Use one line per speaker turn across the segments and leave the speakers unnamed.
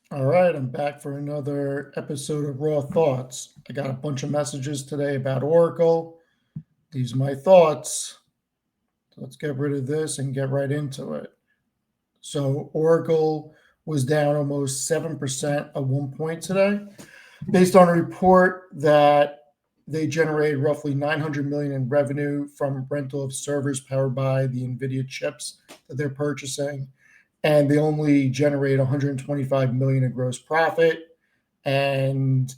All right, I'm back for another episode of Raw Thoughts. I got a bunch of messages today about Oracle. These are my thoughts. So let's get rid of this and get right into it. So, Oracle was down almost 7% at one point today, based on a report that they generated roughly 900 million in revenue from rental of servers powered by the Nvidia chips that they're purchasing, and they only generate 125 million in gross profit. And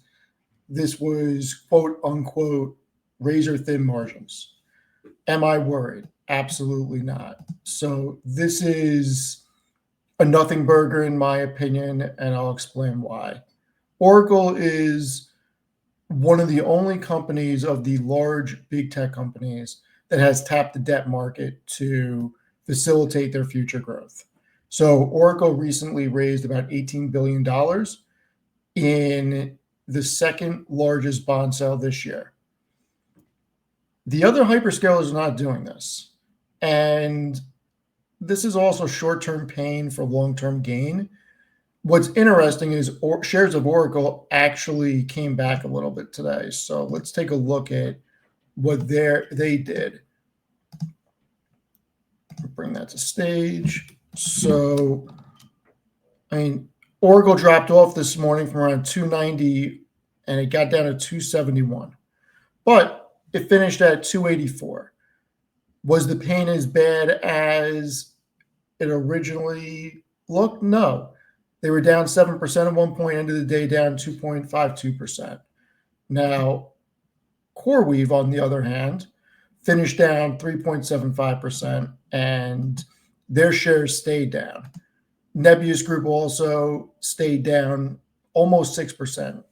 this was quote unquote razor thin margins. Am I worried? Absolutely not. So this is a nothing burger in my opinion, and I'll explain why. Oracle is one of the only companies of the large big tech companies that has tapped the debt market to facilitate their future growth. So Oracle recently raised about $18 billion in the second largest bond sale this year. The other hyperscalers are not doing this. And this is also short term pain for long term gain. What's interesting is shares of Oracle actually came back a little bit today. So let's take a look at what they did. Bring that to stage. So, I mean, Oracle dropped off this morning from around 290 and it got down to 271. But it finished at 284. Was the pain as bad as it originally looked? No. They were down 7% at one point, end of the day down 2.52%. Now, CoreWeave, on the other hand, finished down 3.75%, and their shares stayed down. Nebius Group also stayed down almost 6%.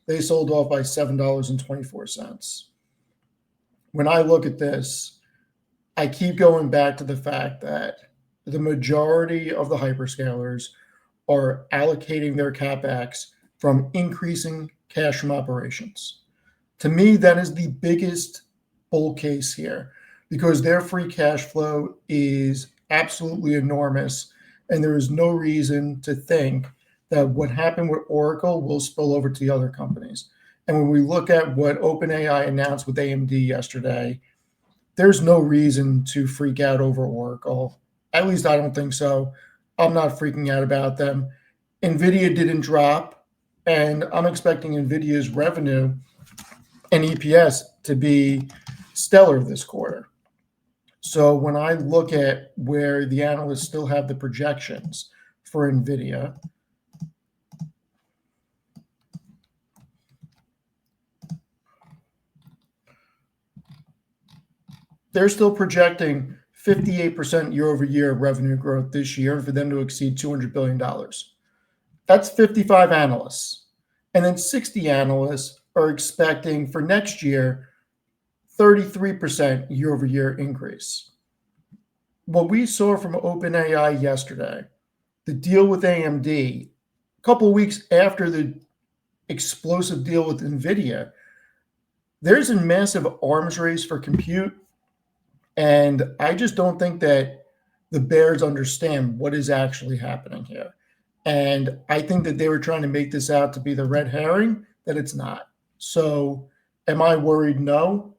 They sold off by $7.24. When I look at this, I keep going back to the fact that the majority of the hyperscalers are allocating their capex from increasing cash from operations. To me, that is the biggest bull case here because their free cash flow is absolutely enormous, and there is no reason to think that what happened with Oracle will spill over to the other companies. And when we look at what OpenAI announced with AMD yesterday, there's no reason to freak out over Oracle. At least I don't think so. I'm not freaking out about them. Nvidia didn't drop, and I'm expecting Nvidia's revenue and EPS to be stellar this quarter. So when I look at where the analysts still have the projections for Nvidia, they're still projecting 58% year over year revenue growth this year and for them to exceed $200 billion. That's 55 analysts. And then 60 analysts are expecting for next year 33% year over year increase. What we saw from OpenAI yesterday, the deal with AMD, a couple of weeks after the explosive deal with NVIDIA, there's a massive arms race for compute. And I just don't think that the bears understand what is actually happening here. And I think that they were trying to make this out to be the red herring, that it's not. So am I worried? No.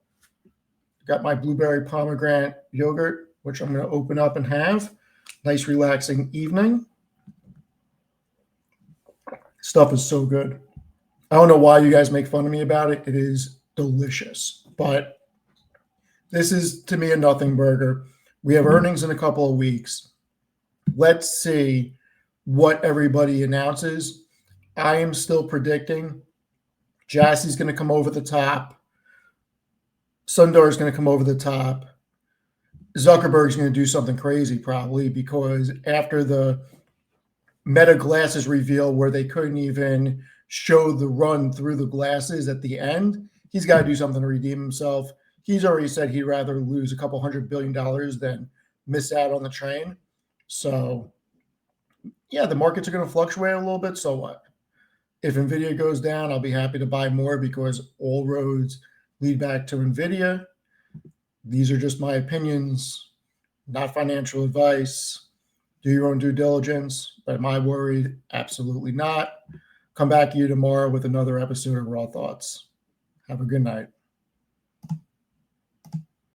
Got my blueberry pomegranate yogurt, which I'm going to open up and have. Nice, relaxing evening. Stuff is so good. I don't know why you guys make fun of me about it. It is delicious. But this is, to me, a nothing burger. We have earnings in a couple of weeks. Let's see what everybody announces. I am still predicting Jassie's going to come over the top. Sundar is going to come over the top. Zuckerberg's going to do something crazy probably because after the Meta glasses reveal where they couldn't even show the run through the glasses at the end, he's got to do something to redeem himself. He's already said he'd rather lose a couple $100 billion than miss out on the train. So, yeah, the markets are going to fluctuate a little bit. So what? If NVIDIA goes down, I'll be happy to buy more because all roads lead back to NVIDIA. These are just my opinions, not financial advice. Do your own due diligence. Am I worried? Absolutely not. Come back to you tomorrow with another episode of Raw Thoughts. Have a good night.